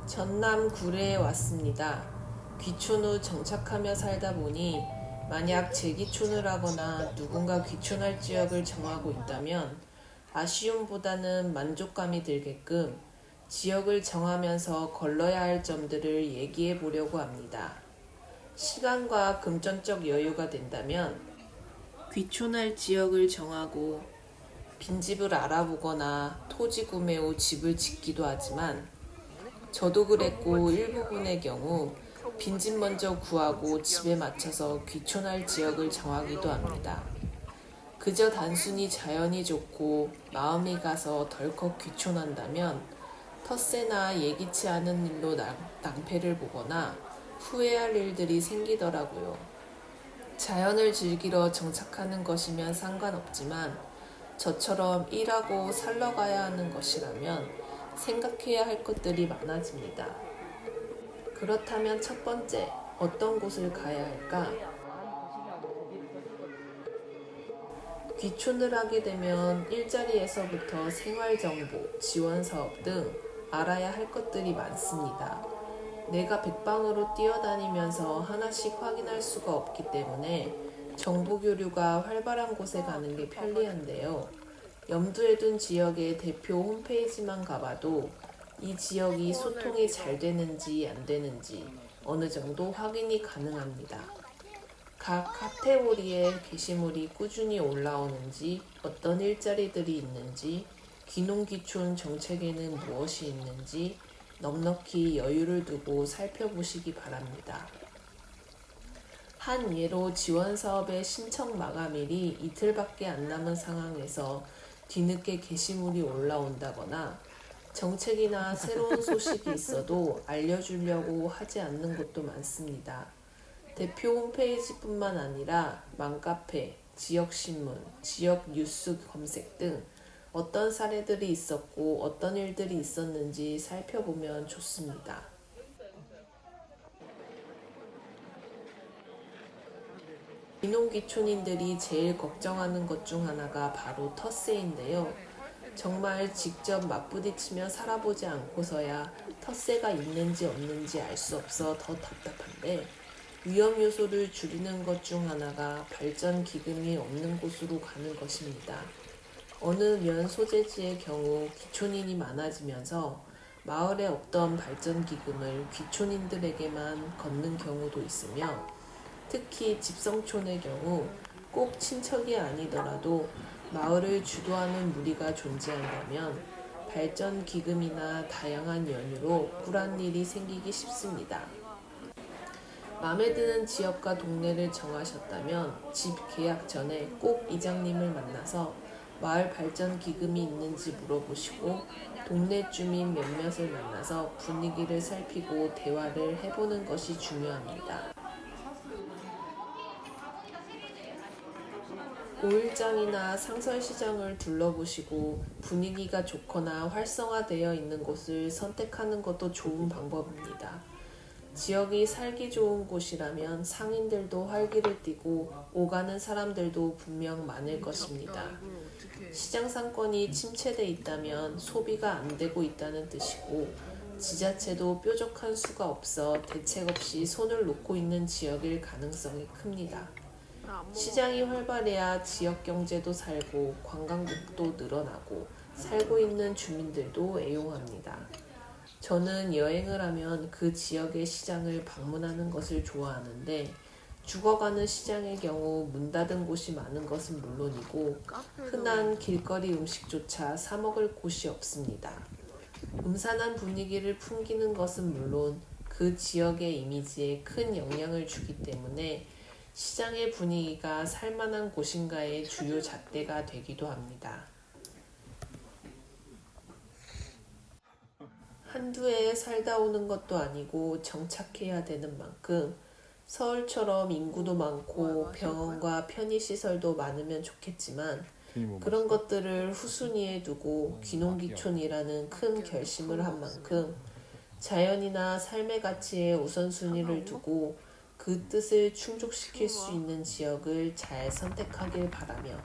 전남 구례에 왔습니다. 귀촌 후 정착하며 살다 보니 만약 재귀촌을 하거나 누군가 귀촌할 지역을 정하고 있다면 아쉬움보다는 만족감이 들게끔 지역을 정하면서 걸러야 할 점들을 얘기해 보려고 합니다. 시간과 금전적 여유가 된다면 귀촌할 지역을 정하고 빈집을 알아보거나 토지 구매 후 집을 짓기도 하지만 저도 그랬고 일부분의 경우 빈집 먼저 구하고 집에 맞춰서 귀촌할 지역을 정하기도 합니다. 그저 단순히 자연이 좋고 마음이 가서 덜컥 귀촌한다면 텃세나 예기치 않은 일로 낭패를 보거나 후회할 일들이 생기더라고요. 자연을 즐기러 정착하는 것이면 상관없지만 저처럼 일하고 살러 가야 하는 것이라면 생각해야 할 것들이 많아집니다. 그렇다면 첫 번째, 어떤 곳을 가야 할까? 귀촌을 하게 되면 일자리에서부터 생활정보, 지원사업 등 알아야 할 것들이 많습니다. 내가 백방으로 뛰어다니면서 하나씩 확인할 수가 없기 때문에 정보 교류가 활발한 곳에 가는 게 편리한데요. 염두에 둔 지역의 대표 홈페이지만 가봐도 이 지역이 소통이 잘 되는지 안 되는지 어느 정도 확인이 가능합니다. 각 카테고리에 게시물이 꾸준히 올라오는지, 어떤 일자리들이 있는지, 귀농귀촌 정책에는 무엇이 있는지 넉넉히 여유를 두고 살펴보시기 바랍니다. 한 예로 지원사업의 신청 마감일이 이틀밖에 안 남은 상황에서 뒤늦게 게시물이 올라온다거나 정책이나 새로운 소식이 있어도 알려주려고 하지 않는 곳도 많습니다. 대표 홈페이지뿐만 아니라 맘카페, 지역신문, 지역 뉴스 검색 등 어떤 사례들이 있었고 어떤 일들이 있었는지 살펴보면 좋습니다. 귀농귀촌인들이 제일 걱정하는 것 중 하나가 바로 텃세인데요. 정말 직접 맞부딪히며 살아보지 않고서야 텃세가 있는지 없는지 알 수 없어 더 답답한데 위험 요소를 줄이는 것 중 하나가 발전 기금이 없는 곳으로 가는 것입니다. 어느 면 소재지의 경우 귀촌인이 많아지면서 마을에 없던 발전 기금을 귀촌인들에게만 걷는 경우도 있으며 특히 집성촌의 경우 꼭 친척이 아니더라도 마을을 주도하는 무리가 존재한다면 발전 기금이나 다양한 연유로 억울한 일이 생기기 쉽습니다. 마음에 드는 지역과 동네를 정하셨다면 집 계약 전에 꼭 이장님을 만나서 마을 발전 기금이 있는지 물어보시고 동네 주민 몇몇을 만나서 분위기를 살피고 대화를 해보는 것이 중요합니다. 오일장이나 상설시장을 둘러보시고 분위기가 좋거나 활성화되어 있는 곳을 선택하는 것도 좋은 방법입니다. 지역이 살기 좋은 곳이라면 상인들도 활기를 띠고 오가는 사람들도 분명 많을 것입니다. 시장 상권이 침체돼 있다면 소비가 안 되고 있다는 뜻이고 지자체도 뾰족한 수가 없어 대책 없이 손을 놓고 있는 지역일 가능성이 큽니다. 시장이 활발해야 지역 경제도 살고 관광객도 늘어나고 살고 있는 주민들도 애용합니다. 저는 여행을 하면 그 지역의 시장을 방문하는 것을 좋아하는데 죽어가는 시장의 경우 문 닫은 곳이 많은 것은 물론이고 흔한 길거리 음식조차 사 먹을 곳이 없습니다. 음산한 분위기를 풍기는 것은 물론 그 지역의 이미지에 큰 영향을 주기 때문에 시장의 분위기가 살만한 곳인가의 주요 잣대가 되기도 합니다. 한두 해에 살다 오는 것도 아니고 정착해야 되는 만큼 서울처럼 인구도 많고 병원과 편의시설도 많으면 좋겠지만 그런 것들을 후순위에 두고 귀농귀촌이라는 큰 결심을 한 만큼 자연이나 삶의 가치에 우선순위를 두고 그 뜻을 충족시킬 수 있는 지역을 잘 선택하길 바라며